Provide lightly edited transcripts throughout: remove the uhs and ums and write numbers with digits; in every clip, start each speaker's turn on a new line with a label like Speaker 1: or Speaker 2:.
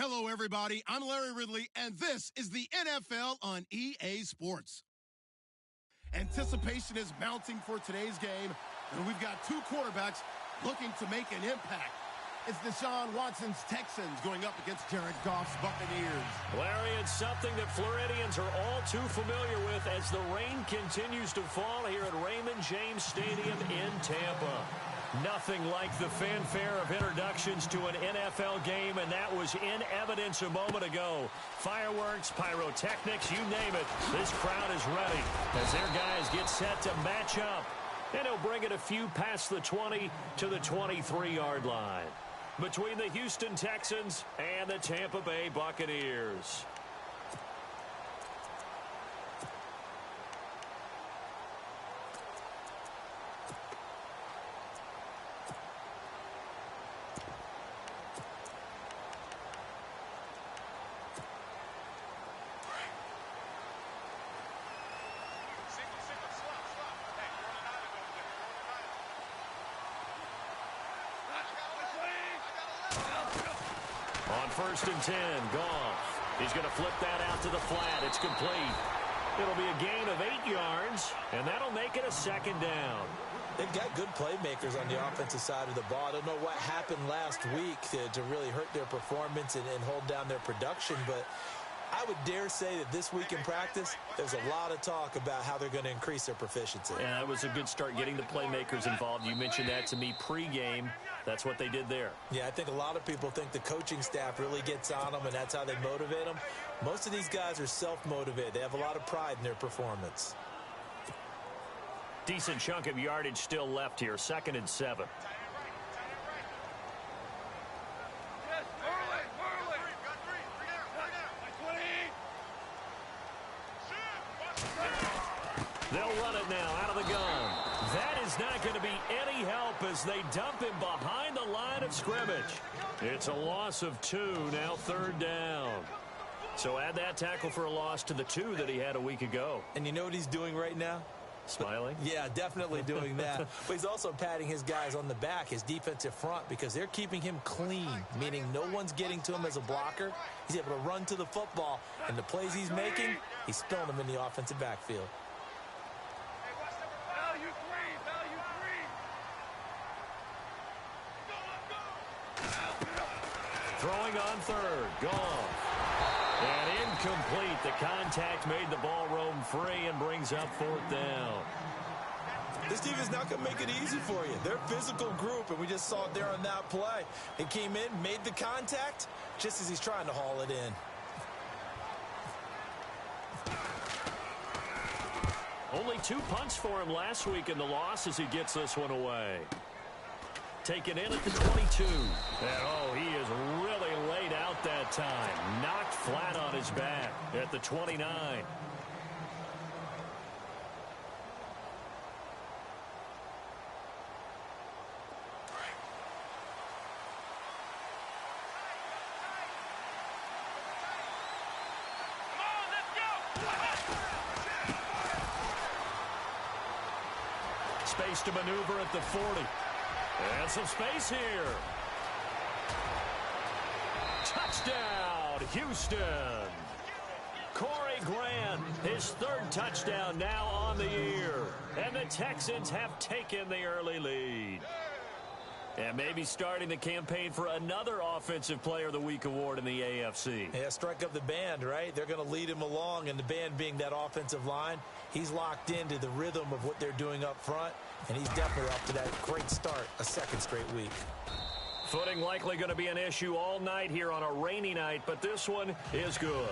Speaker 1: Hello, everybody. I'm Larry Ridley, and this is the NFL on EA Sports. Anticipation is mounting for today's game, and we've got two quarterbacks looking to make an impact. It's Deshaun Watson's Texans going up against Jared Goff's Buccaneers.
Speaker 2: Larry, it's something that Floridians are all too familiar with as the rain continues to fall here at Raymond James Stadium in Tampa. Nothing like the fanfare of introductions to an NFL game, and that was in evidence a moment ago. Fireworks, pyrotechnics, you name it. This crowd is ready as their guys get set to match up. And he'll bring it a few past the 20 to the 23-yard line. Between the Houston Texans and the Tampa Bay Buccaneers. On 1st and 10, Goff. He's going to flip that out to the flat. It's complete. It'll be a gain of 8 yards, and that'll make it a 2nd down.
Speaker 3: They've got good playmakers on the offensive side of the ball. I don't know what happened last week to really hurt their performance and hold down their production, but I would dare say that this week in practice, there's a lot of talk about how they're going to increase their proficiency.
Speaker 2: Yeah, that was a good start getting the playmakers involved. You mentioned that to me pregame. That's what they did there.
Speaker 3: Yeah, I think a lot of people think the coaching staff really gets on them, and that's how they motivate them. Most of these guys are self-motivated. They have a lot of pride in their performance.
Speaker 2: Decent chunk of yardage still left here. 2nd and 7. They'll run it now out of the gun. That is not going to be any help as they dump him behind the line of scrimmage. It's a loss of 2, now 3rd down. So add that tackle for a loss to the 2 that he had a week ago.
Speaker 3: And you know what he's doing right now?
Speaker 2: Smiling?
Speaker 3: Yeah, definitely doing that. But he's also patting his guys on the back, his defensive front, because they're keeping him clean, meaning no one's getting to him as a blocker. He's able to run to the football, and the plays he's making, he's throwing them in the offensive backfield.
Speaker 2: Throwing on 3rd, Goff. And incomplete. The contact made the ball roam free and brings up 4th down.
Speaker 3: This team is not going to make it easy for you. They're a physical group, and we just saw it there on that play. He came in, made the contact, just as he's trying to haul it in.
Speaker 2: Only 2 punts for him last week in the loss as he gets this one away. Taken in at the 22. And, he is really laid out that time. Knocked flat on his back at the 29. Space to maneuver at the 40. And some space here. Touchdown, Houston. Corey Grant, his 3rd touchdown now on the year. And the Texans have taken the early lead. And maybe starting the campaign for another Offensive Player of the Week award in the AFC.
Speaker 3: Yeah, strike up the band, right? They're going to lead him along, and the band being that offensive line, he's locked into the rhythm of what they're doing up front, and he's definitely off to that great start, a 2nd straight week.
Speaker 2: Footing likely going to be an issue all night here on a rainy night, but this one is good.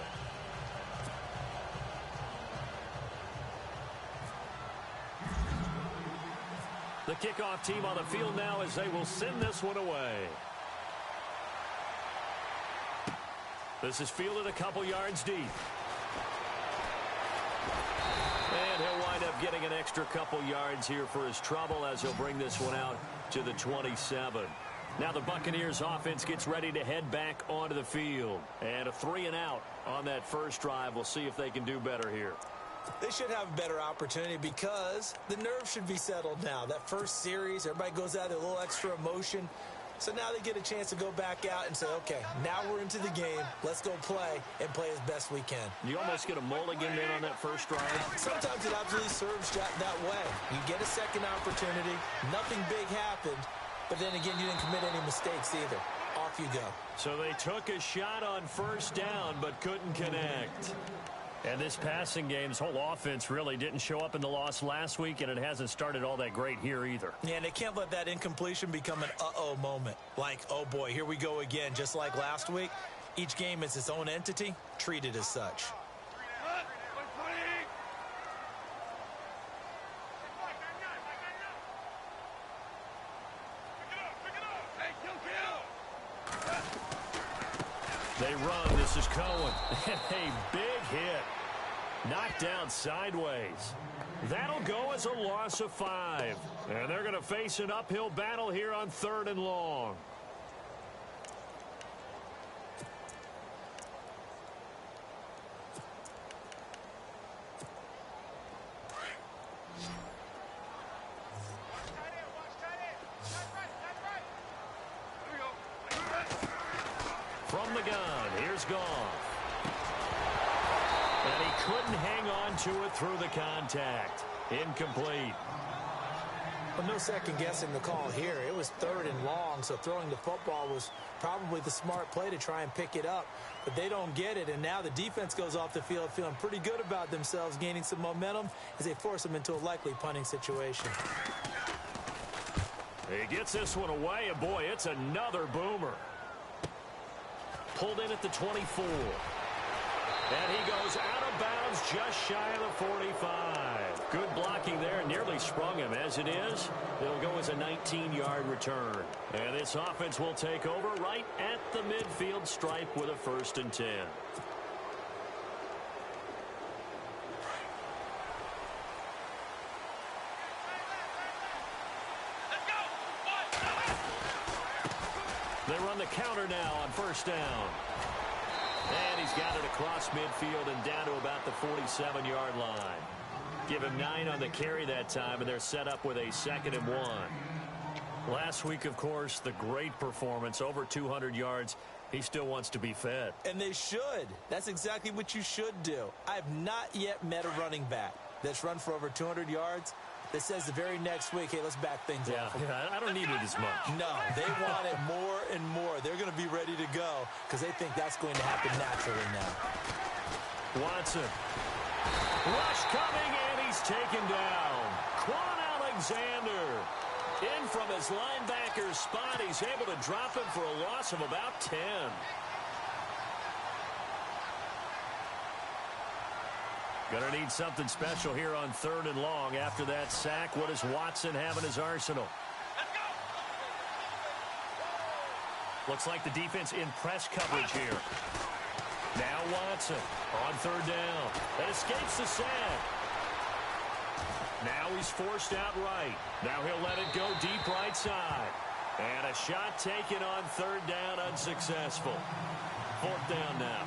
Speaker 2: The kickoff team on the field now as they will send this one away. This is fielded a couple yards deep. And he'll wind up getting an extra couple yards here for his trouble as he'll bring this one out to the 27. Now the Buccaneers offense gets ready to head back onto the field. And a 3-and-out on that first drive. We'll see if they can do better here.
Speaker 3: They should have a better opportunity because the nerves should be settled now. That first series, everybody goes out with a little extra emotion. So now they get a chance to go back out and say, okay, now we're into the game. Let's go play and play as best we can.
Speaker 2: You almost get a mulligan in on that first drive.
Speaker 3: Sometimes it absolutely serves that way. You get a second opportunity. Nothing big happened. But then again, you didn't commit any mistakes either. Off you go.
Speaker 2: So they took a shot on first down but couldn't connect. And this passing game, this whole offense really didn't show up in the loss last week, and it hasn't started all that great here either.
Speaker 3: Yeah, and they can't let that incompletion become an uh-oh moment. Like, oh boy, here we go again, just like last week. Each game is its own entity, treated as such.
Speaker 2: They run. This is Cohen. A big hit. Knocked down sideways. That'll go as a loss of 5. And they're going to face an uphill battle here on 3rd and long. From the gun, here's Goff. And he couldn't hang on to it through the contact. Incomplete.
Speaker 3: Well, no second guessing the call here. It was 3rd and long, so throwing the football was probably the smart play to try and pick it up. But they don't get it, and now the defense goes off the field feeling pretty good about themselves, gaining some momentum as they force them into a likely punting situation.
Speaker 2: He gets this one away, and boy, it's another boomer. Pulled in at the 24. And he goes out of bounds just shy of the 45. Good blocking there. Nearly sprung him. As it is, it'll go as a 19-yard return. And this offense will take over right at the midfield stripe with a 1st and 10. They run the counter now on 1st down. And he's got it across midfield and down to about the 47-yard line. Give him 9 on the carry that time, and they're set up with a 2nd and 1. Last week, of course, the great performance, over 200 yards. He still wants to be fed.
Speaker 3: And they should. That's exactly what you should do. I have not yet met a running back that's run for over 200 yards that says the very next week, hey, let's back things up.
Speaker 2: Yeah, I don't need it as much.
Speaker 3: No, they want it more and more. They're going to be ready to go because they think that's going to happen naturally now.
Speaker 2: Watson. Rush coming, and he's taken down. Quan Alexander in from his linebacker spot. He's able to drop him for a loss of about 10. Gonna need something special here on 3rd and long. After that sack, what does Watson have in his arsenal? Looks like the defense in press coverage here. Now Watson on 3rd down. That escapes the sack. Now he's forced out right. Now he'll let it go deep right side. And a shot taken on 3rd down, unsuccessful. 4th down now.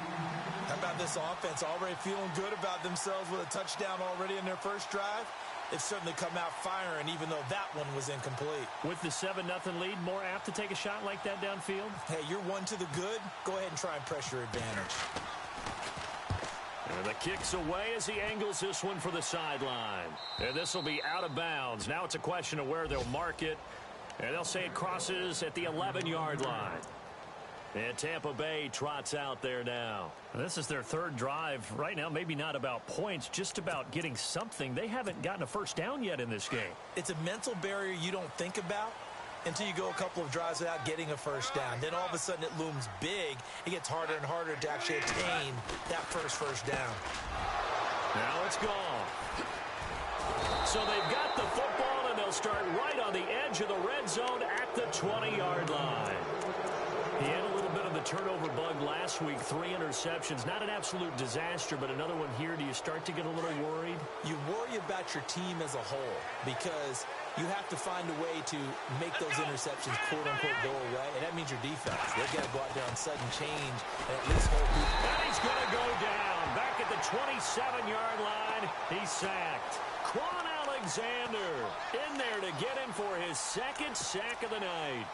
Speaker 3: How about this offense already feeling good about themselves with a touchdown already in their first drive? They've certainly come out firing, even though that one was incomplete.
Speaker 2: With the 7-0 lead, more apt to take a shot like that downfield?
Speaker 3: Hey, you're 1 to the good. Go ahead and try and press your advantage.
Speaker 2: And the kick's away as he angles this one for the sideline. And this will be out of bounds. Now it's a question of where they'll mark it. And they'll say it crosses at the 11-yard line. And Tampa Bay trots out there now. This is their 3rd drive. Right now, maybe not about points, just about getting something. They haven't gotten a first down yet in this game.
Speaker 3: It's a mental barrier you don't think about until you go a couple of drives without getting a first down. Then all of a sudden it looms big. It gets harder and harder to actually attain that first down.
Speaker 2: Now it's gone. So they've got the football, and they'll start right on the edge of the red zone at the 20-yard line. He had a little bit of the turnover bug last week, 3 interceptions. Not an absolute disaster, but another one here. Do you start to get a little worried?
Speaker 3: You worry about your team as a whole because you have to find a way to make those interceptions, quote-unquote, go away, and that means your defense. They've got to go out there on sudden change and at least hold people.
Speaker 2: And he's going to go down. Back at the 27-yard line, he's sacked. Quan Alexander in there to get him for his 2nd sack of the night.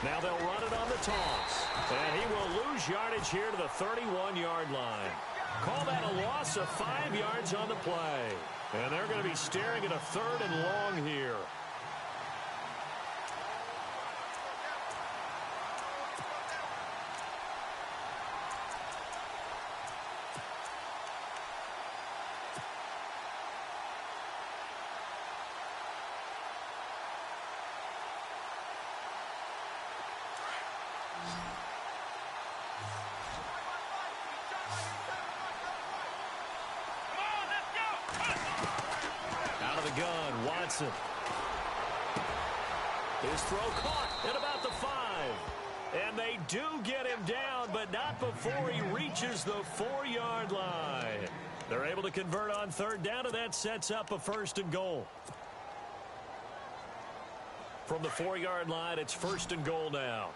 Speaker 2: Now they'll run it on the toss. And he will lose yardage here to the 31-yard line. Call that a loss of 5 yards on the play. And they're going to be staring at a 3rd and long here. Gun, Watson. His throw caught at about the 5. And they do get him down, but not before he reaches the 4-yard line. They're able to convert on 3rd down, and that sets up a 1st and goal. From the 4-yard line, it's 1st and goal now.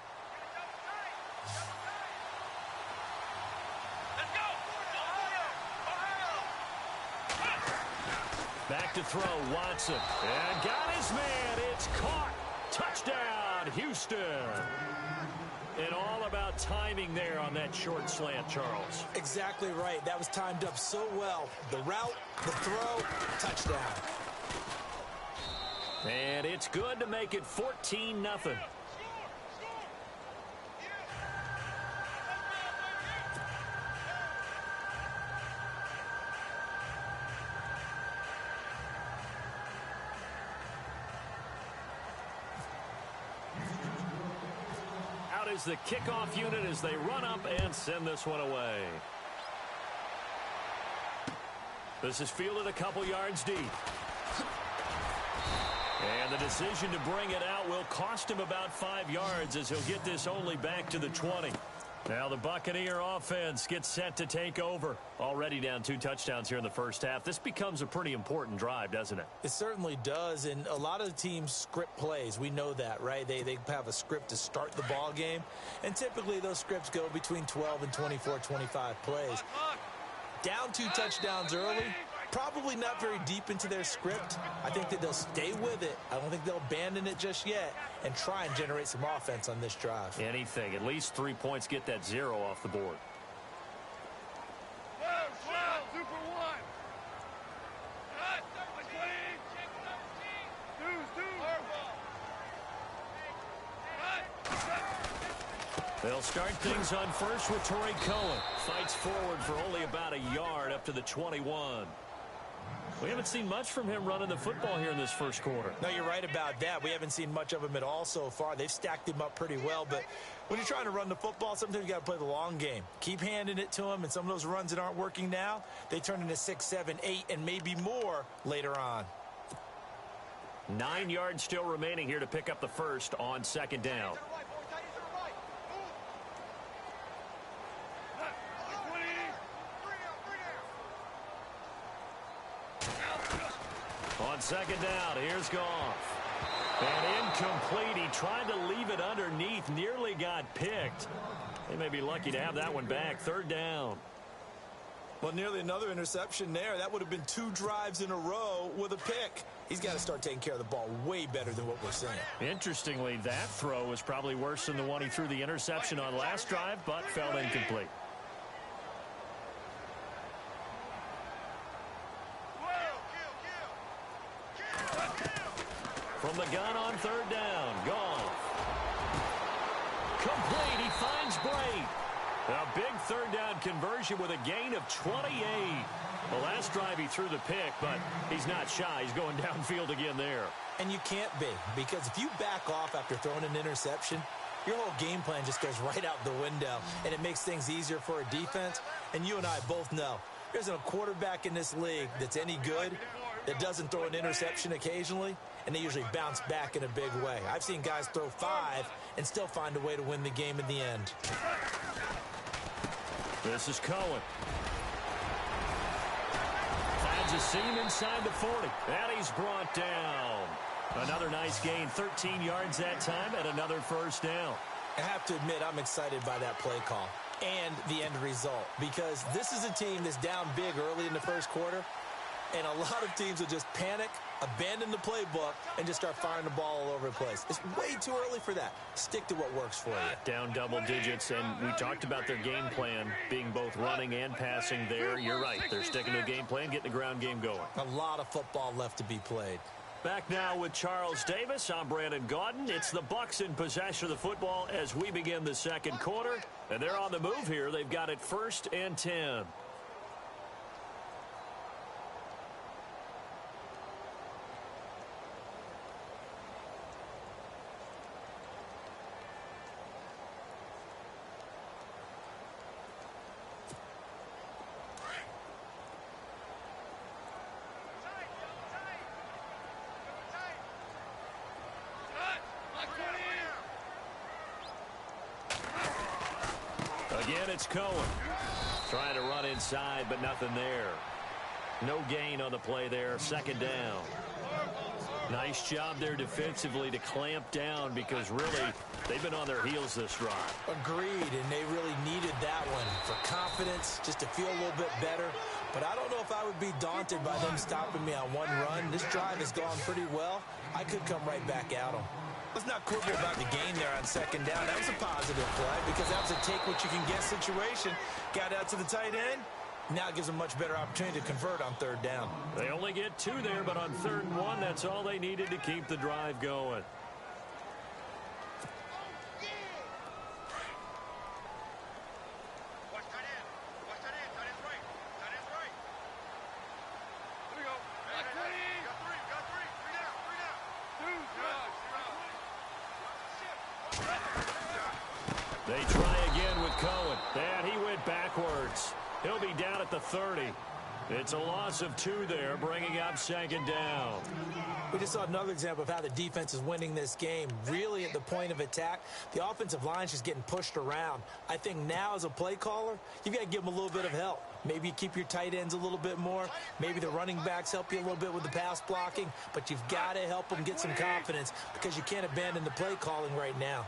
Speaker 2: Back to throw, Watson. And got his man. It's caught. Touchdown, Houston. And all about timing there on that short slant, Charles.
Speaker 3: Exactly right. That was timed up so well. The route, the throw, touchdown.
Speaker 2: And it's good to make it 14-0. Is the kickoff unit as they run up and send this one away. This is fielded a couple yards deep. And the decision to bring it out will cost him about 5 yards as he'll get this only back to the 20. Now the Buccaneer offense gets set to take over. Already down 2 touchdowns here in the first half. This becomes a pretty important drive, doesn't it?
Speaker 3: It certainly does, and a lot of the teams script plays. We know that, right? They have a script to start the ball game, and typically those scripts go between 12 and 24, 25 plays. Down 2 touchdowns early, probably not very deep into their script. I think that they'll stay with it. I don't think they'll abandon it just yet and try and generate some offense on this drive.
Speaker 2: Anything. At least 3 points, get that 0 off the board. They'll start things on first with Torrey Cohen. Fights forward for only about a yard up to the 21. We haven't seen much from him running the football here in this first quarter.
Speaker 3: No, you're right about that. We haven't seen much of him at all so far. They've stacked him up pretty well, but when you're trying to run the football, sometimes you got to play the long game. Keep handing it to him, and some of those runs that aren't working now, they turn into 6, 7, 8, and maybe more later on.
Speaker 2: 9 yards still remaining here to pick up the first on 2nd down. On 2nd down, here's Goff. And incomplete. He tried to leave it underneath, nearly got picked. They may be lucky to have that one back. 3rd down.
Speaker 3: Well, nearly another interception there. That would have been 2 drives in a row with a pick. He's got to start taking care of the ball way better than what we're seeing.
Speaker 2: Interestingly, that throw was probably worse than the one he threw the interception on last drive, but fell incomplete. From the gun on 3rd down, Goff. Complete, he finds Bray. A big 3rd down conversion with a gain of 28. The last drive he threw the pick, but he's not shy. He's going downfield again there.
Speaker 3: And you can't be, because if you back off after throwing an interception, your whole game plan just goes right out the window, and it makes things easier for a defense. And you and I both know there isn't a quarterback in this league that's any good that doesn't throw an interception occasionally, and they usually bounce back in a big way. I've seen guys throw 5 and still find a way to win the game in the end.
Speaker 2: This is Cohen. Finds a seam inside the 40. And he's brought down. Another nice gain, 13 yards that time, and another 1st down.
Speaker 3: I have to admit, I'm excited by that play call and the end result, because this is a team that's down big early in the first quarter, And a lot of teams will just panic, abandon the playbook, and just start firing the ball all over the place. It's way too early for that. Stick to what works for you.
Speaker 2: Down double digits, and we talked about their game plan being both running and passing there. You're right. They're sticking to the game plan, getting the ground game going.
Speaker 3: A lot of football left to be played.
Speaker 2: Back now with Charles Davis. I'm Brandon Gaudin. It's the Bucs in possession of the football as we begin the second quarter. And they're on the move here. They've got it 1st and 10. Again, it's Cohen. Trying to run inside, but nothing there. No gain on the play there. 2nd down. Nice job there defensively to clamp down because really they've been on their heels this drive.
Speaker 3: Agreed, and they really needed that one for confidence, just to feel a little bit better. But I don't know if I would be daunted by them stopping me on one run. This drive has gone pretty well. I could come right back at them. Let's not quibble about the gain there on 2nd down. That was a positive play because that was a take-what-you-can-get situation. Got out to the tight end. Now it gives them a much better opportunity to convert on 3rd down.
Speaker 2: They only get 2 there, but on 3rd and 1, that's all they needed to keep the drive going. They try again with Cohen. And he went backwards. He'll be down at the 30. It's a loss of 2 there, bringing up 2nd down.
Speaker 3: We just saw another example of how the defense is winning this game. Really at the point of attack, the offensive line is just getting pushed around. I think now as a play caller, you've got to give them a little bit of help. Maybe you keep your tight ends a little bit more. Maybe the running backs help you a little bit with the pass blocking. But you've got to help them get some confidence because you can't abandon the play calling right now.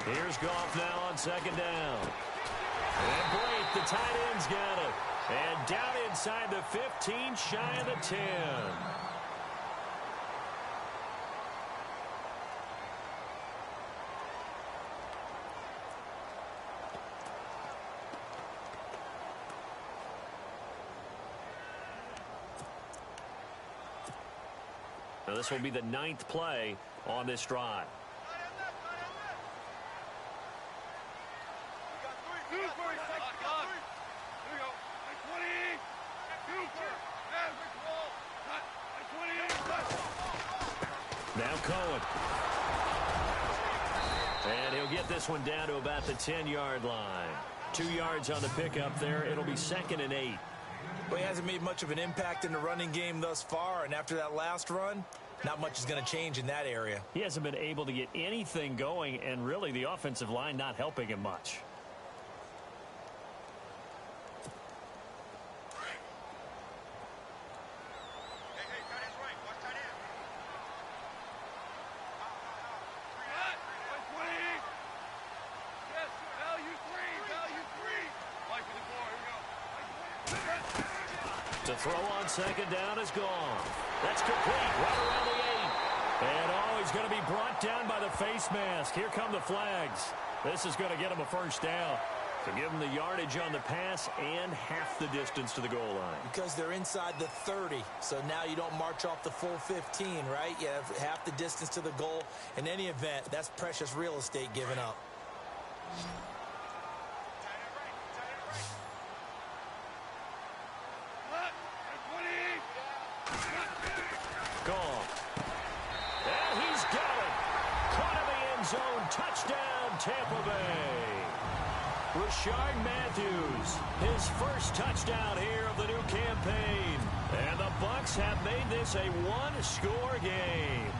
Speaker 2: Here's Goff now on 2nd down. And Blake, the tight end's got it. And down inside the 15, shy of the 10. Now this will be the 9th play on this drive. Now Cohen. And he'll get this one down to about the 10-yard line. 2 yards on the pickup there. It'll be 2nd and 8.
Speaker 3: Well, he hasn't made much of an impact in the running game thus far, and after that last run, not much is going to change in that area.
Speaker 2: He hasn't been able to get anything going, and really the offensive line not helping him much. To throw on 2nd down is gone. That's complete right around the 8. And he's going to be brought down by the face mask. Here come the flags. This is going to get him a 1st down. To give him the yardage on the pass and half the distance to the goal line.
Speaker 3: Because they're inside the 30, so now you don't march off the full 15, right? You have half the distance to the goal. In any event, that's precious real estate given up.
Speaker 2: Gone. And he's got it. Caught in the end zone. Touchdown, Tampa Bay. Rashard Matthews, his first touchdown here of the new campaign. And the Bucs have made this a one-score game.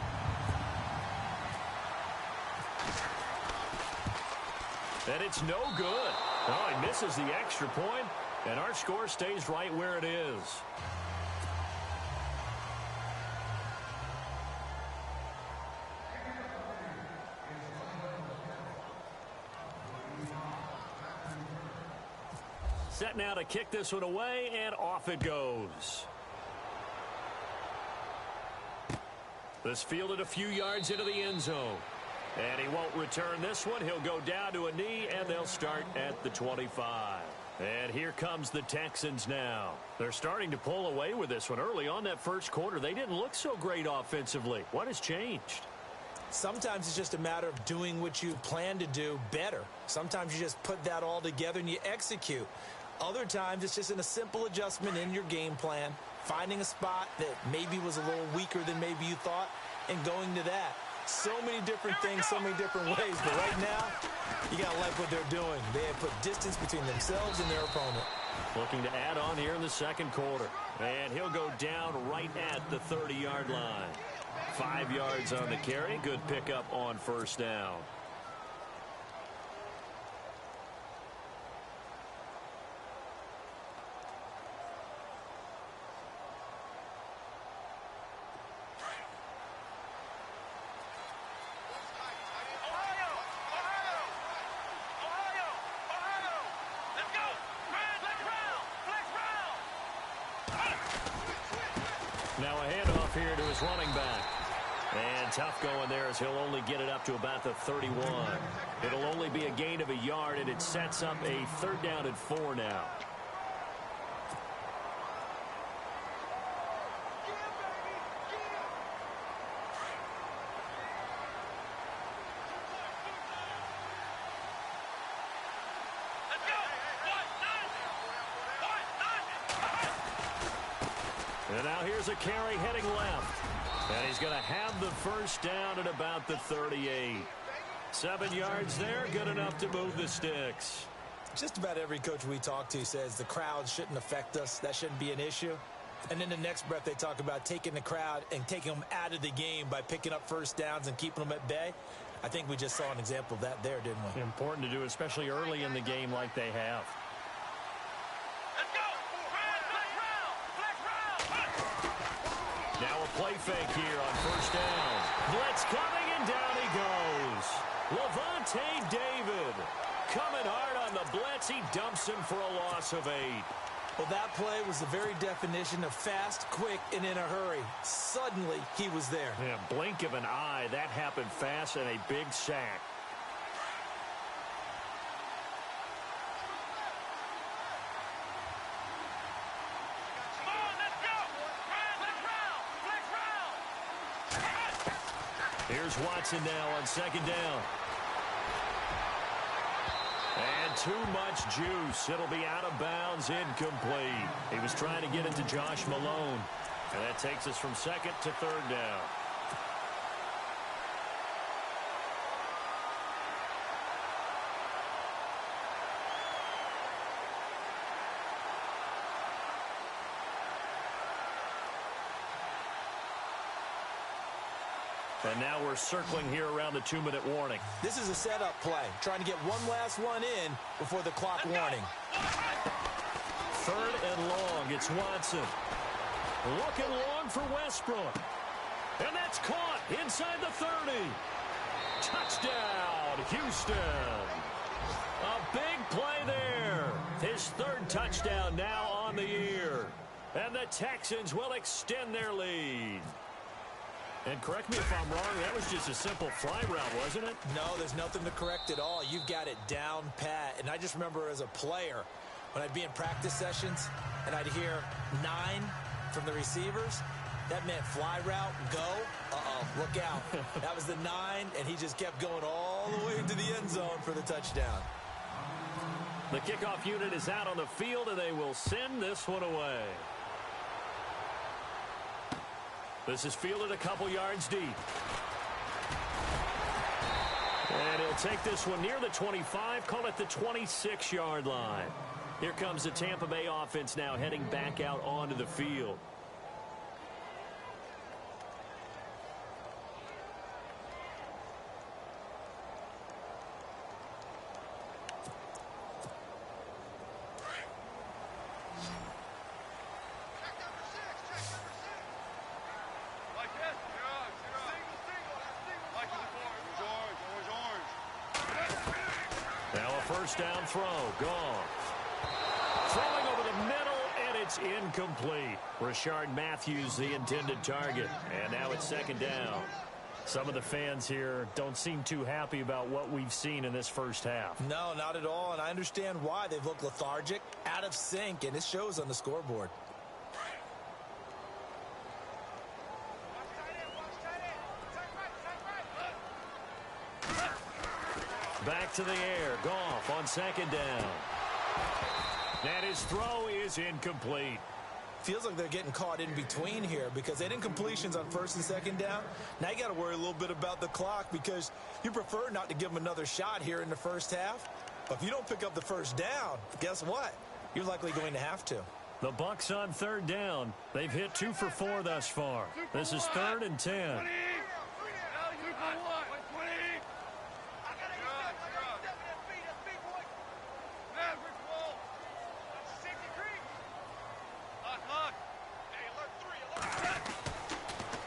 Speaker 2: And it's no good. Oh, he misses the extra point, and our score stays right where it is. set now to kick this one away, and off it goes. This fielded a few yards into the end zone. And he won't return this one. He'll go down to a knee, and they'll start at the 25. And here comes the Texans now. They're starting to pull away with this one. Early on that first quarter, they didn't look so great offensively. What has changed?
Speaker 3: Sometimes it's just a matter of doing what you plan to do better. Sometimes you just put that all together and you execute. Other times it's just in a simple adjustment in your game plan, finding a spot that maybe was a little weaker than maybe you thought, and going to that. So many different things, so many different ways. But right now, you got to like what they're doing. They have put distance between themselves and their opponent.
Speaker 2: Looking to add on here in the second quarter. And he'll go down right at the 30-yard line. 5 yards on the carry. Good pickup on first down. Now a handoff here to his running back. And tough going there as he'll only get it up to about the 31. It'll only be a gain of a yard, and it sets up a 3rd down and 4 now. And now here's a carry heading left. And he's going to have the first down at about the 38. 7 yards there, good enough to move the sticks.
Speaker 3: Just about every coach we talk to says the crowd shouldn't affect us. That shouldn't be an issue. And then the next breath they talk about taking the crowd and taking them out of the game by picking up first downs and keeping them at bay. I think we just saw an example of that there, didn't we?
Speaker 2: Important to do, especially early in the game like they have. Now a play fake here on first down. Blitz coming, and down he goes. Lavonte David coming hard on the blitz. He dumps him for a loss of 8.
Speaker 3: Well, that play was the very definition of fast, quick, and in a hurry. Suddenly, he was there.
Speaker 2: Yeah, blink of an eye. That happened fast, and a big sack. Here's Watson now on second down. And too much juice. It'll be out of bounds, incomplete. He was trying to get it to Josh Malone. And that takes us from second to 3rd down. And now we're circling here around the 2-minute warning.
Speaker 3: This is a setup play, trying to get one last one in before the clock warning.
Speaker 2: 3rd and long. It's Watson. Looking long for Westbrook. And that's caught inside the 30. Touchdown, Houston. A big play there. His 3rd touchdown now on the year. And the Texans will extend their lead. And correct me if I'm wrong, that was just a simple fly route, wasn't it?
Speaker 3: No, there's nothing to correct at all. You've got it down pat. And I just remember as a player, when I'd be in practice sessions and I'd hear 9 from the receivers, that meant fly route, go. Uh-oh, look out. That was the 9, and he just kept going all the way into the end zone for the touchdown.
Speaker 2: The kickoff unit is out on the field, and they will send this one away. This is fielded a couple yards deep. And he'll take this one near the 25, call it the 26-yard line. Here comes the Tampa Bay offense now heading back out onto the field. Now a first down throw. Goff Throwing over the middle, and it's incomplete. Rashard Matthews, the intended target. And now it's second down. Some of the fans here don't seem too happy about what we've seen in this first half.
Speaker 3: No, not at all, and I understand why. They've looked lethargic, out of sync, and it shows on the scoreboard.
Speaker 2: Back to the air. Goff on second down. And his throw is incomplete.
Speaker 3: Feels like they're getting caught in between here because they didn't completions on first and second down. Now you got to worry a little bit about the clock because you prefer not to give them another shot here in the first half. But if you don't pick up the first down, guess what? You're likely going to have to.
Speaker 2: The Bucs on third down. They've hit 2 for 4 thus far. This is 3rd and 10.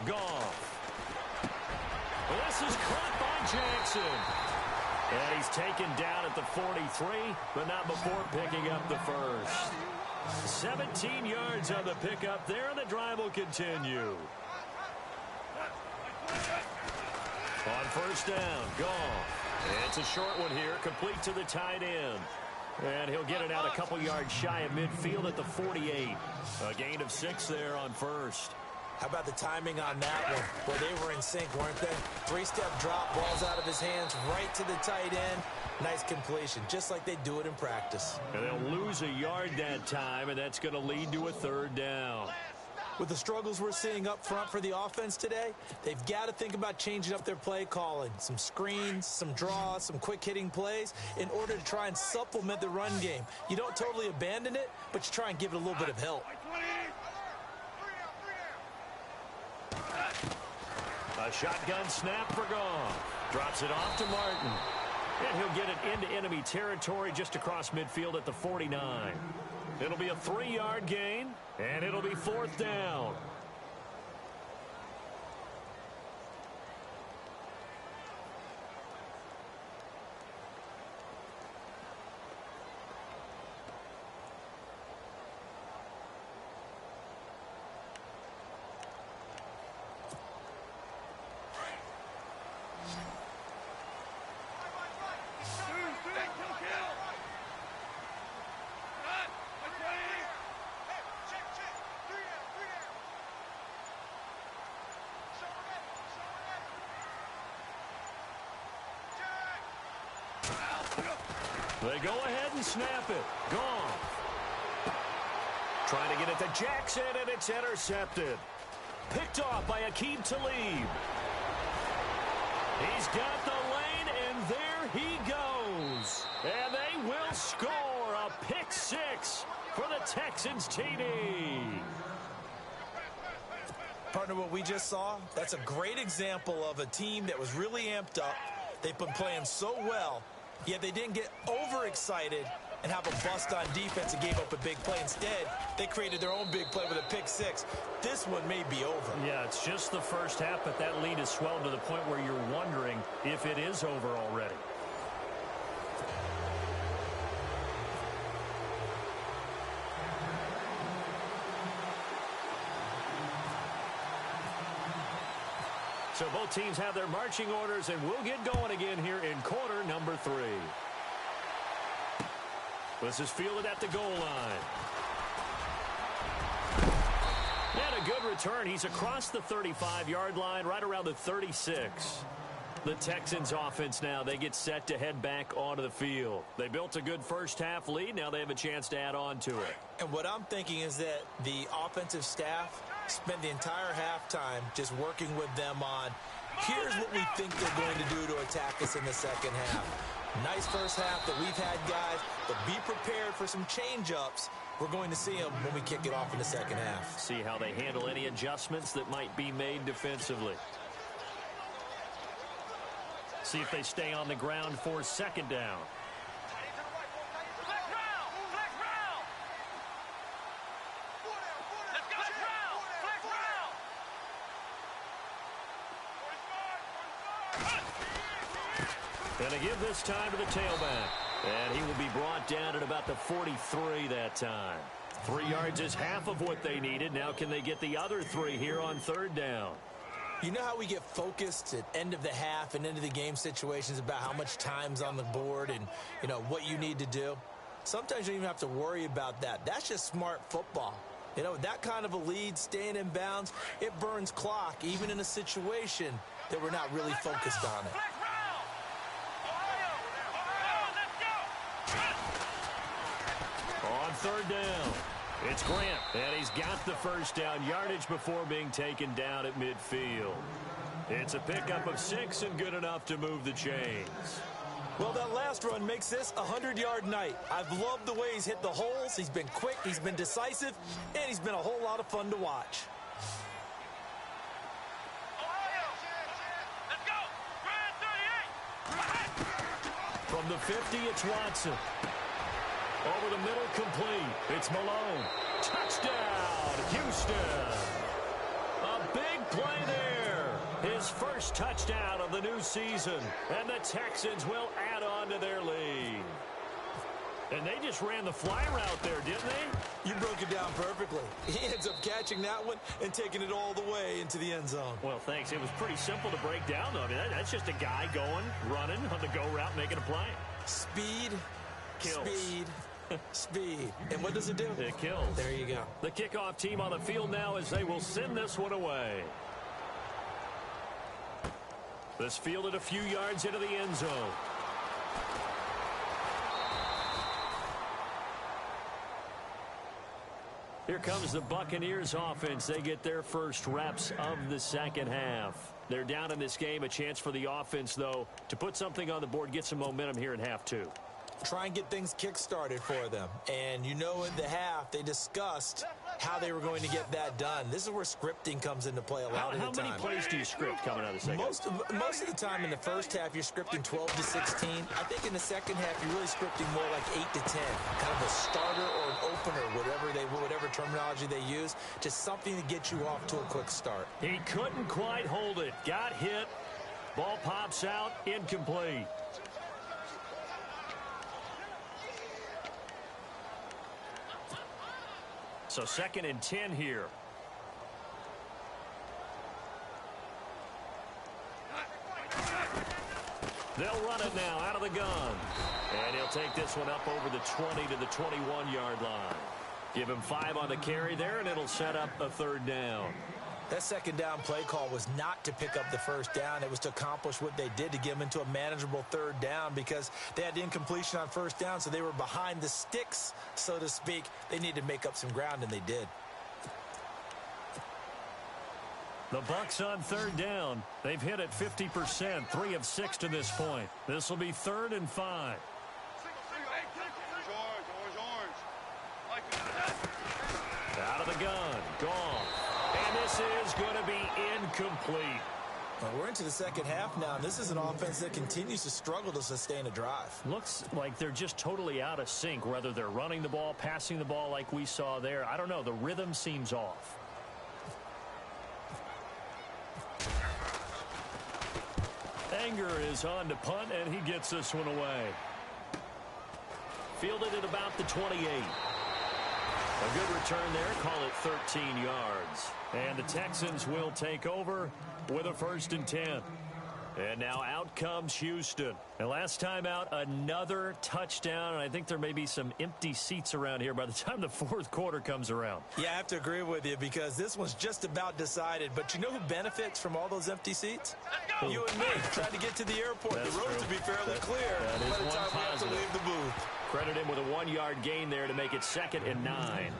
Speaker 2: Goff. This is caught by Jackson. And he's taken down at the 43, but not before picking up the first. 17 yards on the pickup there, and the drive will continue. On first down, Goff. It's a short one here, complete to the tight end. And he'll get it out a couple yards shy of midfield at the 48. A gain of 6 there on first.
Speaker 3: How about the timing on that one? Well, they were in sync, weren't they? 3-step drop, balls out of his hands, right to the tight end. Nice completion, just like they do it in practice.
Speaker 2: And they'll lose a yard that time, and that's going to lead to a 3rd down.
Speaker 3: With the struggles we're seeing up front for the offense today, they've got to think about changing up their play calling. Some screens, some draws, some quick-hitting plays in order to try and supplement the run game. You don't totally abandon it, but you try and give it a little bit of help.
Speaker 2: A shotgun snap for Goff. Drops it off to Martin. And he'll get it into enemy territory just across midfield at the 49. It'll be a 3-yard gain, and it'll be 4th down. They go ahead and snap it. Goff. Trying to get it to Jackson, and it's intercepted. Picked off by Aqib Talib. He's got the lane, and there he goes. And they will score a pick 6 for the Texans TD.
Speaker 3: Partner, what we just saw, that's a great example of a team that was really amped up. They've been playing so well, yet they didn't get overexcited and have a bust on defense and gave up a big play. Instead, they created their own big play with a pick 6. This one may be over.
Speaker 2: Yeah, it's just the first half, but that lead has swelled to the point where you're wondering if it is over already. So both teams have their marching orders, and we'll get going again here in quarter number 3. This is fielded at the goal line. And a good return. He's across the 35-yard line, right around the 36. The Texans offense now, they get set to head back onto the field. They built a good first half lead. Now they have a chance to add on to it.
Speaker 3: And what I'm thinking is that the offensive staff spent the entire halftime just working with them on, here's what we think they're going to do to attack us in the second half. Nice first half that we've had, guys, but be prepared for some change-ups. We're going to see them when we kick it off in the second half.
Speaker 2: See how they handle any adjustments that might be made defensively. See if they stay on the ground for second down. And to give this time to the tailback. And he will be brought down at about the 43 that time. 3 yards is half of what they needed. Now can they get the other 3 here on third down?
Speaker 3: You know how we get focused at end of the half and end of the game situations about how much time's on the board and, you know, what you need to do? Sometimes you don't even have to worry about that. That's just smart football. You know, that kind of a lead, staying in bounds, it burns clock, even in a situation that we're not really focused on it.
Speaker 2: On third down, it's Grant, and he's got the first down yardage before being taken down at midfield. It's a pickup of 6 and good enough to move the chains.
Speaker 3: Well, that last run makes this a 100-yard night. I've loved the way he's hit the holes. He's been quick, he's been decisive, and he's been a whole lot of fun to watch.
Speaker 2: From the 50, it's Watson. Over the middle, complete. It's Malone. Touchdown, Houston. A big play there. His first touchdown of the new season. And the Texans will add on to their lead. And they just ran the fly route there, didn't they?
Speaker 3: You broke it down perfectly. He ends up catching that one and taking it all the way into the end zone.
Speaker 2: Well, thanks. It was pretty simple to break down, though. I mean, that's just a guy going, running on the go route, making a play.
Speaker 3: Speed,
Speaker 2: kills.
Speaker 3: Speed, speed. And what does it do?
Speaker 2: It kills.
Speaker 3: There you go.
Speaker 2: The kickoff team on the field now as they will send this one away. This fielded a few yards into the end zone. Here comes the Buccaneers offense. They get their first reps of the second half. They're down in this game. A chance for the offense, though, to put something on the board, get some momentum here in half 2.
Speaker 3: Try and get things kick-started for them. And you know in the half, they discussed how they were going to get that done. This is where scripting comes into play a lot of the time.
Speaker 2: How many plays do you script coming out of the second?
Speaker 3: Most of the time in the first half, you're scripting 12 to 16. I think in the second half, you're really scripting more like 8 to 10. Kind of a starter or an opener, whatever terminology they use. Just something to get you off to a quick start.
Speaker 2: He couldn't quite hold it. Got hit. Ball pops out. Incomplete. So 2nd and 10 here. They'll run it now out of the gun. And he'll take this one up over the 20 to the 21-yard line. Give him 5 on the carry there, and it'll set up a third down.
Speaker 3: That second down play call was not to pick up the first down. It was to accomplish what they did, to get them into a manageable third down, because they had the incompletion on first down, so they were behind the sticks, so to speak. They needed to make up some ground, and they did.
Speaker 2: The Bucs on third down. They've hit it 50%, 3 of 6 to this point. This will be 3rd and 5. Out of the gun. Gone. And this is going to be incomplete.
Speaker 3: Well, we're into the second half now. This is an offense that continues to struggle to sustain a drive.
Speaker 2: Looks like they're just totally out of sync, whether they're running the ball, passing the ball like we saw there. I don't know. The rhythm seems off. Anger is on to punt, and he gets this one away. Fielded at about the 28. A good return there. Call it 13 yards. And the Texans will take over with a 1st and 10. And now out comes Houston. And last time out, another touchdown. And I think there may be some empty seats around here by the time the 4th quarter comes around.
Speaker 3: Yeah, I have to agree with you, because this one's just about decided. But you know who benefits from all those empty seats? You and me, trying to get to the airport.
Speaker 2: That's
Speaker 3: the road
Speaker 2: true.
Speaker 3: to be fairly clear
Speaker 2: that is
Speaker 3: by the time
Speaker 2: one
Speaker 3: we have to leave the booth.
Speaker 2: Credit him with a 1-yard gain there to make it 2nd and 9.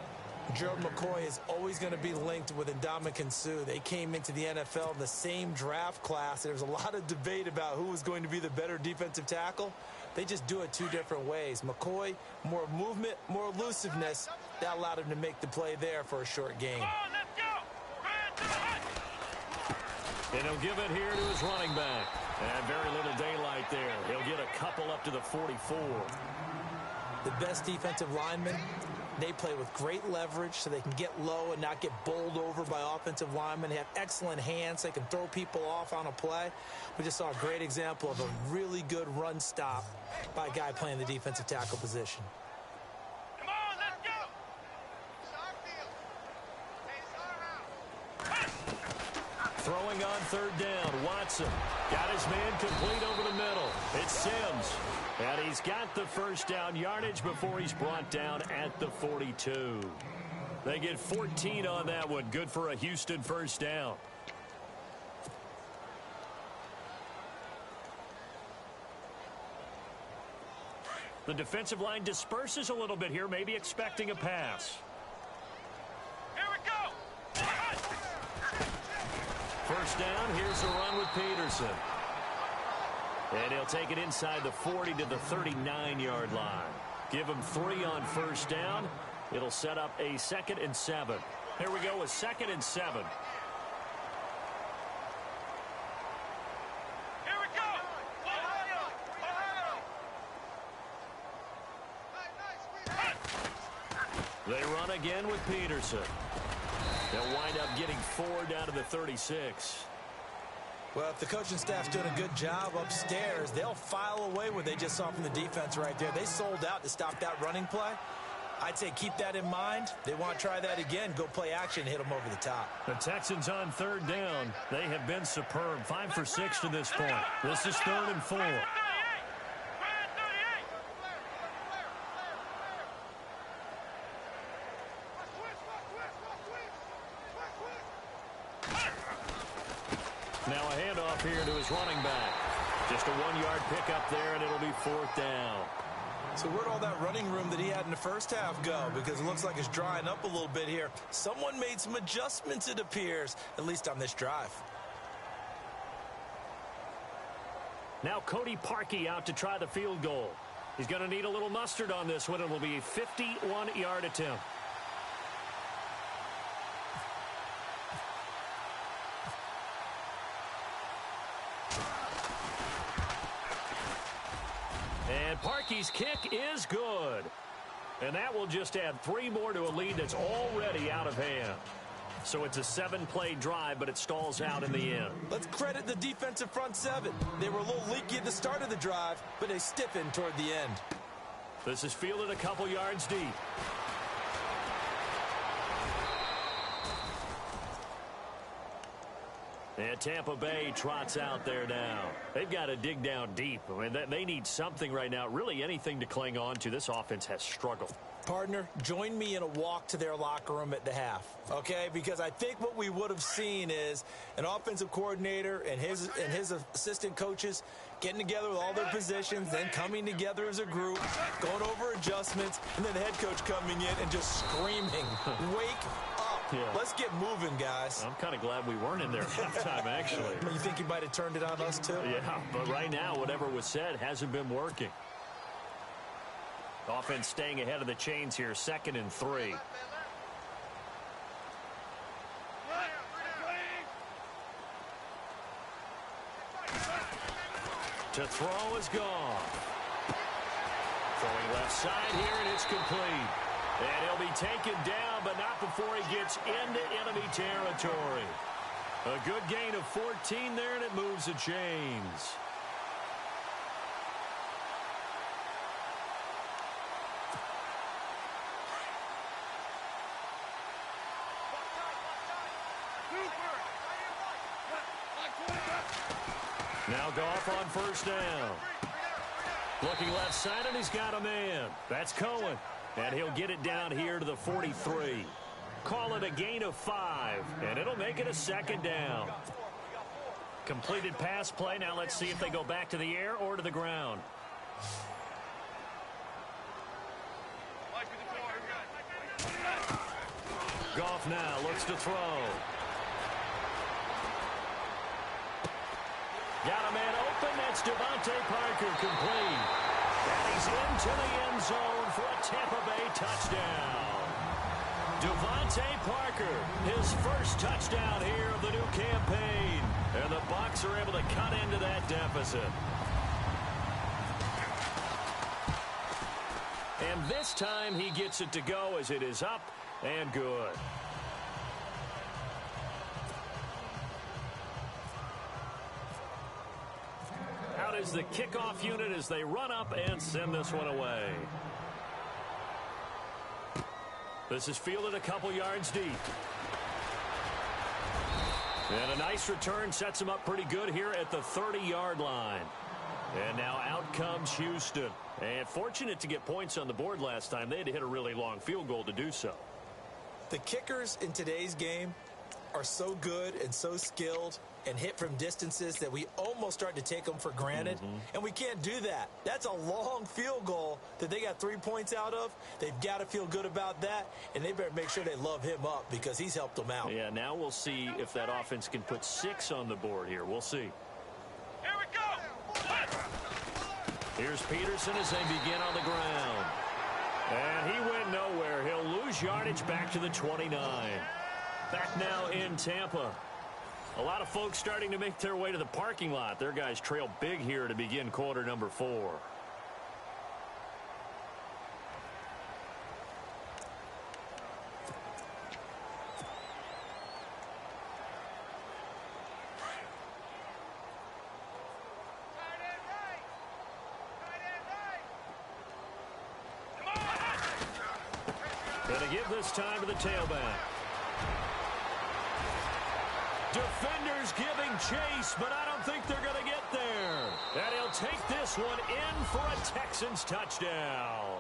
Speaker 3: Gerald McCoy is always going to be linked with Ndamukong Suh. They came into the NFL in the same draft class. There was a lot of debate about who was going to be the better defensive tackle. They just do it 2 different ways. McCoy, more movement, more elusiveness. That allowed him to make the play there for a short gain.
Speaker 2: And he'll give it here to his running back. And very little daylight there. He'll get a couple up to the 44.
Speaker 3: The best defensive lineman They play with great leverage so they can get low and not get bowled over by offensive linemen. They have excellent hands. They can throw people off on a play. We just saw a great example of a really good run stop by a guy playing the defensive tackle position.
Speaker 4: Come on, let's go!
Speaker 2: Throwing on third down, Watson got his man complete over the middle. It's Sims, and he's got the first down yardage before he's brought down at the 42. They get 14 on that one. Good for a Houston first down. The defensive line disperses a little bit here, maybe expecting a pass.
Speaker 4: Here we go!
Speaker 2: First down, here's the run with Peterson. And he'll take it inside the 40 to the 39-yard line. Give him 3 on first down. It'll set up a 2nd and 7. Here we go with 2nd and 7.
Speaker 4: Here we go!
Speaker 2: They run again with Peterson. They'll wind up getting 4 down to the 36.
Speaker 3: Well, if the coaching staff's doing a good job upstairs, they'll file away what they just saw from the defense right there. They sold out to stop that running play. I'd say keep that in mind. They want to try that again. Go play action, hit them over the top.
Speaker 2: The Texans on third down. They have been superb. 5 for 6 to this point. This is 3rd and 4. Now a handoff here to his running back. Just a 1-yard pickup there, and it'll be 4th down.
Speaker 3: So where'd all that running room that he had in the first half go? Because it looks like it's drying up a little bit here. Someone made some adjustments, it appears, at least on this drive.
Speaker 2: Now Cody Parkey out to try the field goal. He's going to need a little mustard on this one. It'll be a 51-yard attempt. And Parkey's kick is good. And that will just add 3 more to a lead that's already out of hand. So it's a 7-play drive, but it stalls out in the end.
Speaker 3: Let's credit the defensive front 7. They were a little leaky at the start of the drive, but they stiffened toward the end.
Speaker 2: This is fielded a couple yards deep. And Tampa Bay trots out there now. They've got to dig down deep. I mean, they need something right now, really anything to cling on to. This offense has struggled.
Speaker 3: Partner, join me in a walk to their locker room at the half, okay? Because I think what we would have seen is an offensive coordinator and his assistant coaches getting together with all their positions, then coming together as a group, going over adjustments, and then the head coach coming in and just screaming, wake up. Yeah. Let's get moving, guys.
Speaker 2: I'm kind of glad we weren't in there at halftime, actually.
Speaker 3: You think he might have turned it on us, too?
Speaker 2: Yeah, but right now, whatever was said hasn't been working. Offense staying ahead of the chains here, 2nd and 3. To throw is gone. Throwing left side here, and it's complete. And he'll be taken down, but not before he gets into enemy territory. A good gain of 14 there, and it moves the chains. Now Goff on first down. Looking left side, and he's got a man. That's Cohen. And he'll get it down here to the 43. Call it a gain of 5, and it'll make it a 2nd down. Completed pass play. Now let's see if they go back to the air or to the ground. Goff now looks to throw. Got a man open. That's Devontae Parker, complete. And he's into the end zone for a Tampa Bay touchdown. Devontae Parker, his first touchdown here of the new campaign. And the Bucs are able to cut into that deficit. And this time he gets it to go as it is up and good. Out is the kickoff unit as they run up and send this one away. This is fielded a couple yards deep. And a nice return sets him up pretty good here at the 30-yard line. And now out comes Houston. And fortunate to get points on the board last time. They had to hit a really long field goal to do so.
Speaker 3: The kickers in today's game are so good and so skilled and hit from distances that we almost start to take them for granted. And we can't do that. That's a long field goal that they got 3 points out of. They've got to feel good about that, and they better make sure they love him up because he's helped them out.
Speaker 2: Yeah, now we'll see if that offense can put 6 on the board here. We'll see.
Speaker 4: Here we go.
Speaker 2: Here's Peterson as they begin on the ground. And he went nowhere. He'll lose yardage back to the 29. Back now in Tampa. A lot of folks starting to make their way to the parking lot. Their guys trail big here to begin quarter number 4. Gonna give this time to the tailback. Defenders giving chase, but I don't think they're going to get there. And he'll take this one in for a Texans touchdown.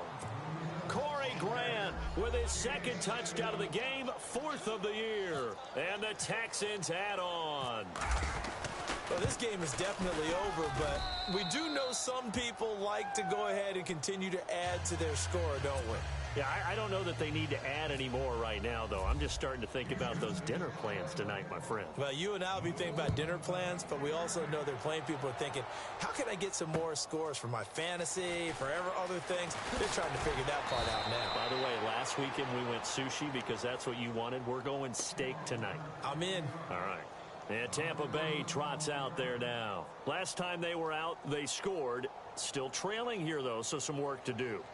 Speaker 2: Corey Grant with his second touchdown of the game, 4th of the year. And the Texans add on.
Speaker 3: Well, this game is definitely over, but we do know some people like to go ahead and continue to add to their score, don't we?
Speaker 2: Yeah, I don't know that they need to add any more right now, though. I'm just starting to think about those dinner plans tonight, my friend.
Speaker 3: Well, you and I will be thinking about dinner plans, but we also know they're playing people are thinking, how can I get some more scores for my fantasy, for other things? They're trying to figure that part out now.
Speaker 2: By the way, last weekend we went sushi because that's what you wanted. We're going steak tonight.
Speaker 3: I'm in.
Speaker 2: All right. And Tampa Bay trots out there now. Last time they were out, they scored. Still trailing here, though, so some work to do.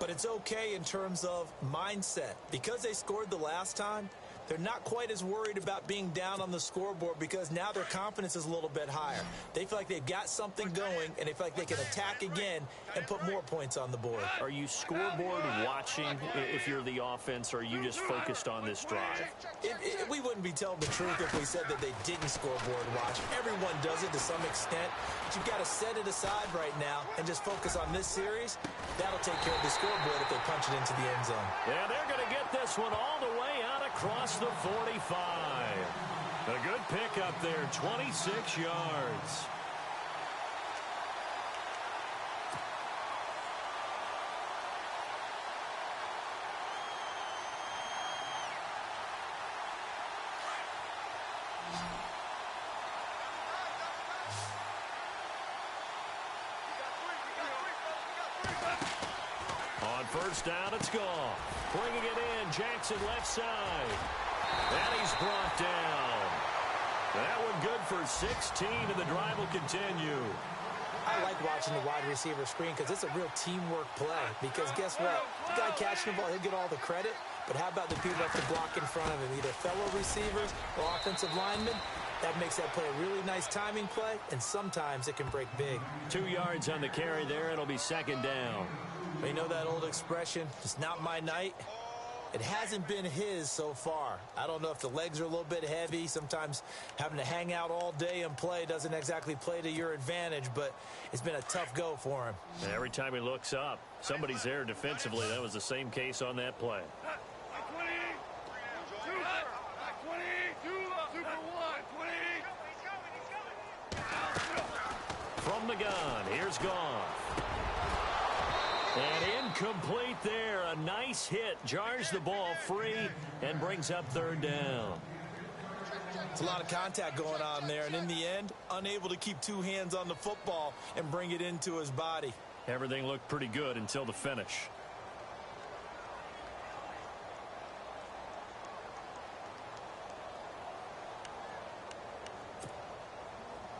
Speaker 3: But it's okay in terms of mindset. Because they scored the last time, they're not quite as worried about being down on the scoreboard because now their confidence is a little bit higher. They feel like they've got something going, and they feel like they can attack again and put more points on the board.
Speaker 2: Are you scoreboard watching if you're the offense, or are you just focused on this drive?
Speaker 3: We wouldn't be telling the truth if we said that they didn't scoreboard watch. Everyone does it to some extent, but you've got to set it aside right now and just focus on this series. That'll take care of the scoreboard if they punch it into the end zone.
Speaker 2: Yeah, they're going to get this one all the way out across the 45. A good pick up there, 26 yards. On first down, it's gone. Bringing it in, Jackson left side. And he's brought down. That one good for 16, and the drive will continue.
Speaker 3: I like watching the wide receiver screen because it's a real teamwork play. Because guess what? The guy catching the ball, he'll get all the credit. But how about the people that have to block in front of him, either fellow receivers or offensive linemen? That makes that play a really nice timing play, and sometimes it can break big.
Speaker 2: 2 yards on the carry there. It'll be second down.
Speaker 3: But you know that old expression, it's not my night? It hasn't been his so far. I don't know if the legs are a little bit heavy. Sometimes having to hang out all day and play doesn't exactly play to your advantage, but it's been a tough go for him.
Speaker 2: And every time he looks up, somebody's there defensively. That was the same case on that play. From the gun, here's Goff. And incomplete there. A nice hit. Jars the ball free and brings up third down.
Speaker 3: It's a lot of contact going on there, and in the end, unable to keep two hands on the football and bring it into his body.
Speaker 2: Everything looked pretty good until the finish.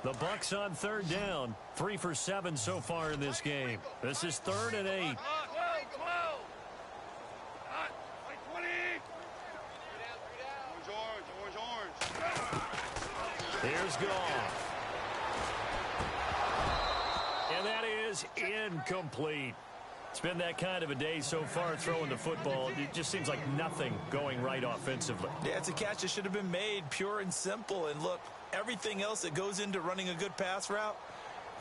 Speaker 2: The Bucs on third down. 3 for 7 so far in this game. This is 3rd and 8. Here's Goff. And that is incomplete. It's been that kind of a day so far throwing the football. It just seems like nothing going right offensively.
Speaker 3: Yeah, it's a catch that should have been made, pure and simple. And look, everything else that goes into running a good pass route,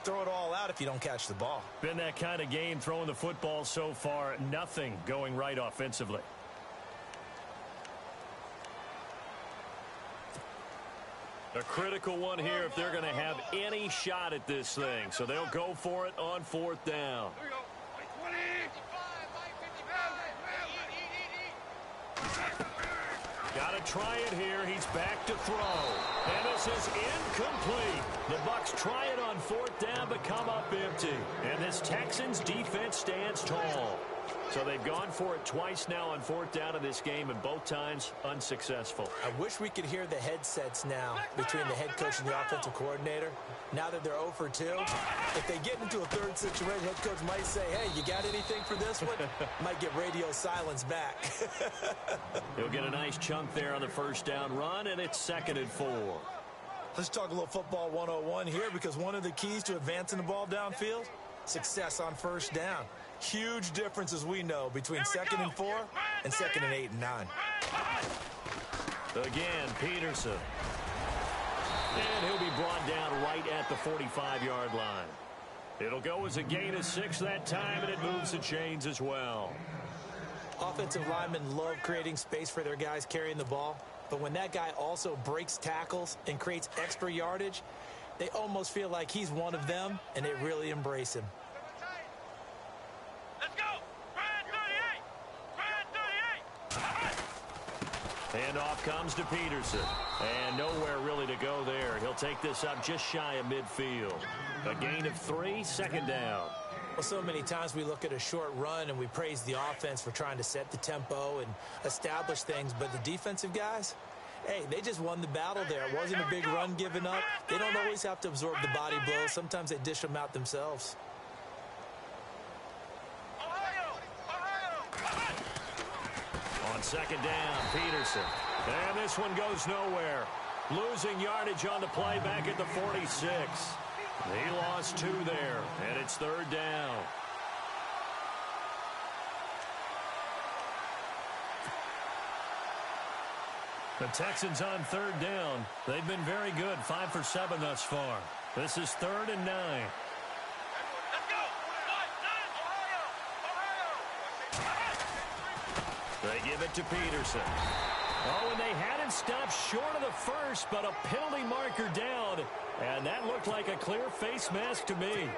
Speaker 3: throw it all out if you don't catch the ball.
Speaker 2: Been that kind of game throwing the football so far. Nothing going right offensively. A critical one here if they're going to have any shot at this thing. So they'll go for it on 4th down. Got to try it here. He's back to throw. And this is incomplete. The Bucs try it on 4th down but come up empty. And this Texans defense stands tall. So they've gone for it twice now on 4th down in this game, and both times unsuccessful.
Speaker 3: I wish we could hear the headsets now between the head coach and the offensive coordinator. Now that they're 0 for 2, if they get into a third situation, head coach might say, hey, you got anything for this one? Might get radio silence back.
Speaker 2: He'll get a nice chunk there on the 1st down run, and it's 2nd and 4.
Speaker 3: Let's talk a little football 101 here, because one of the keys to advancing the ball downfield, success on 1st down. Huge difference, as we know, between 2nd and 4 and 2nd and 8 and 9.
Speaker 2: Again, Peterson. And he'll be brought down right at the 45-yard line. It'll go as a gain of 6 that time, and it moves the chains as well.
Speaker 3: Offensive linemen love creating space for their guys carrying the ball, but when that guy also breaks tackles and creates extra yardage, they almost feel like he's one of them, and they really embrace him.
Speaker 2: Handoff comes to Peterson. And nowhere really to go there. He'll take this up just shy of midfield. A gain of 3, 2nd down.
Speaker 3: Well, so many times we look at a short run and we praise the offense for trying to set the tempo and establish things. But the defensive guys, hey, they just won the battle there. It wasn't a big run given up. They don't always have to absorb the body blows. Sometimes they dish them out themselves.
Speaker 2: On 2nd down, Peterson. And this one goes nowhere. Losing yardage on the play back at the 46. He lost 2 there, and it's 3rd down. The Texans on 3rd down. They've been very good, 5 for 7 thus far. This is 3rd and 9. They give it to Peterson. Oh, and they had him stopped short of the first, but a penalty marker down. And that looked like a clear face mask to me.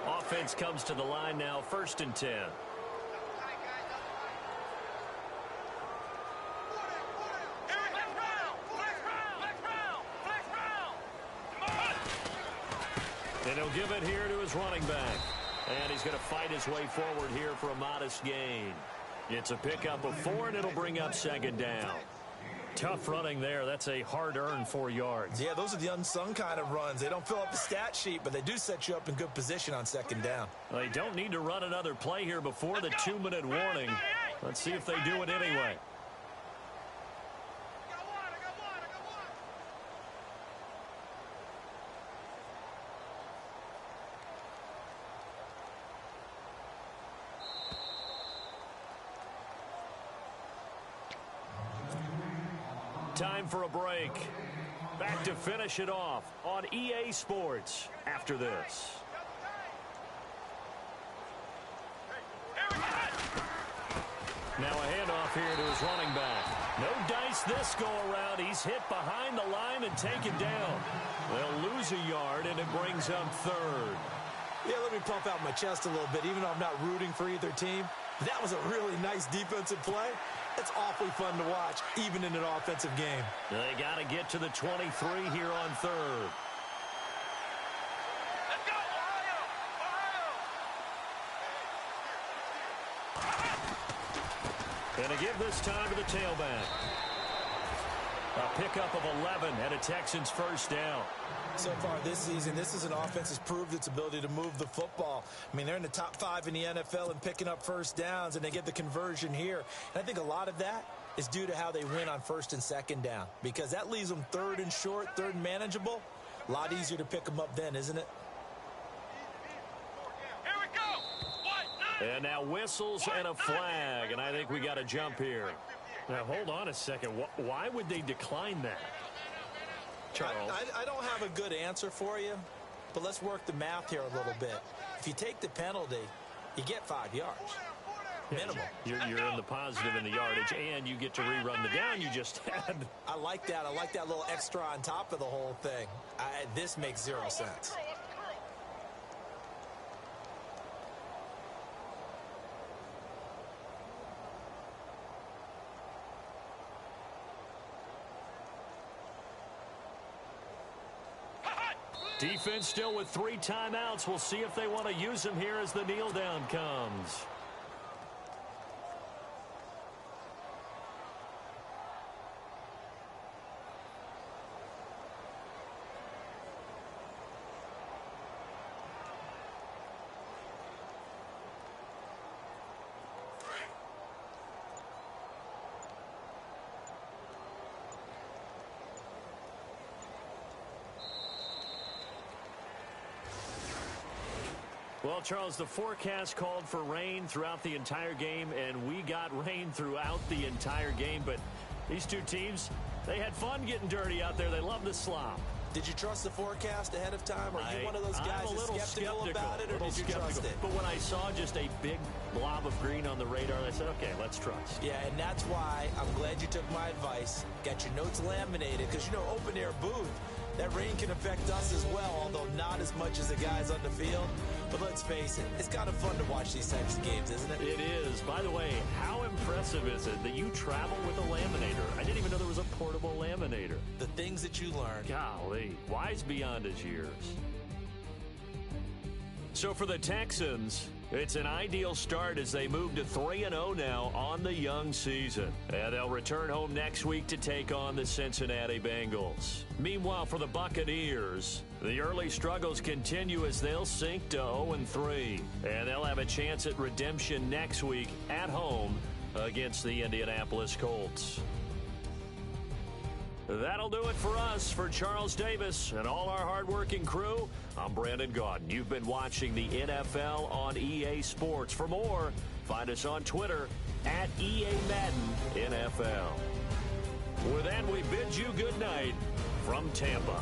Speaker 2: Offense comes to the line now, 1st and 10. And he'll give it here to his running back. And he's going to fight his way forward here for a modest gain. It's a pickup of 4, and it'll bring up 2nd down. Tough running there. That's a hard-earned 4 yards.
Speaker 3: Yeah, those are the unsung kind of runs. They don't fill up the stat sheet, but they do set you up in good position on 2nd down.
Speaker 2: They don't need to run another play here before the 2-minute warning. Let's see if they do it anyway. Time for a break. Back to finish it off on EA Sports after this. Now a handoff here to his running back. No dice this go around. He's hit behind the line and taken down. They'll lose a yard, and it brings up 3rd.
Speaker 3: Yeah, let me pump out my chest a little bit, even though I'm not rooting for either team. That was a really nice defensive play. It's awfully fun to watch, even in an offensive game.
Speaker 2: They got to get to the 23 here on 3rd.
Speaker 4: Let's go, Ohio!
Speaker 2: And to give this time to the tailback. A pickup of 11 and a Texans first down.
Speaker 3: So far this season, this is an offense that's proved its ability to move the football. I mean, they're in the top 5 in the NFL in picking up first downs, and they get the conversion here. And I think a lot of that is due to how they win on first and second down, because that leaves them third and short, third and manageable. A lot easier to pick them up then, isn't it?
Speaker 4: Here we go.
Speaker 2: And now whistles and a flag, and I think we got a jump here.
Speaker 5: Now, hold on a second. Why would they decline that? Charles?
Speaker 3: I don't have a good answer for you, but let's work the math here a little bit. If you take the penalty, you get 5 yards. Minimum.
Speaker 5: You're in the positive in the yardage, and you get to rerun the down you just had.
Speaker 3: I like that. I like that little extra on top of the whole thing. This makes 0 sense.
Speaker 2: Defense still with 3 timeouts. We'll see if they want to use them here as the kneel down comes. Well, Charles, the forecast called for rain throughout the entire game, and we got rain throughout the entire game. But these two teams, they had fun getting dirty out there. They love the slop.
Speaker 3: Did you trust the forecast ahead of time? Are you one of those guys that's skeptical about it, or did you trust it?
Speaker 2: But when I saw just a big blob of green on the radar, I said, okay, let's trust.
Speaker 3: Yeah, and that's why I'm glad you took my advice. Got your notes laminated, because, you know, open-air booth, that rain can affect us as well, although not as much as the guys on the field. But let's face it, it's kind of fun to watch these types of games, isn't it?
Speaker 2: It is. By the way, how impressive is it that you travel with a laminator? I didn't even know there was a portable laminator.
Speaker 3: The things that you learn.
Speaker 2: Golly, wise beyond his years. So for the Texans, it's an ideal start as they move to 3-0 now on the young season. And they'll return home next week to take on the Cincinnati Bengals. Meanwhile, for the Buccaneers, the early struggles continue as they'll sink to 0-3. And they'll have a chance at redemption next week at home against the Indianapolis Colts. That'll do it for us. For Charles Davis and all our hardworking crew, I'm Brandon Gaudin. You've been watching the NFL on EA Sports. For more, find us on Twitter at EA Madden NFL. With that, we bid you good night from Tampa.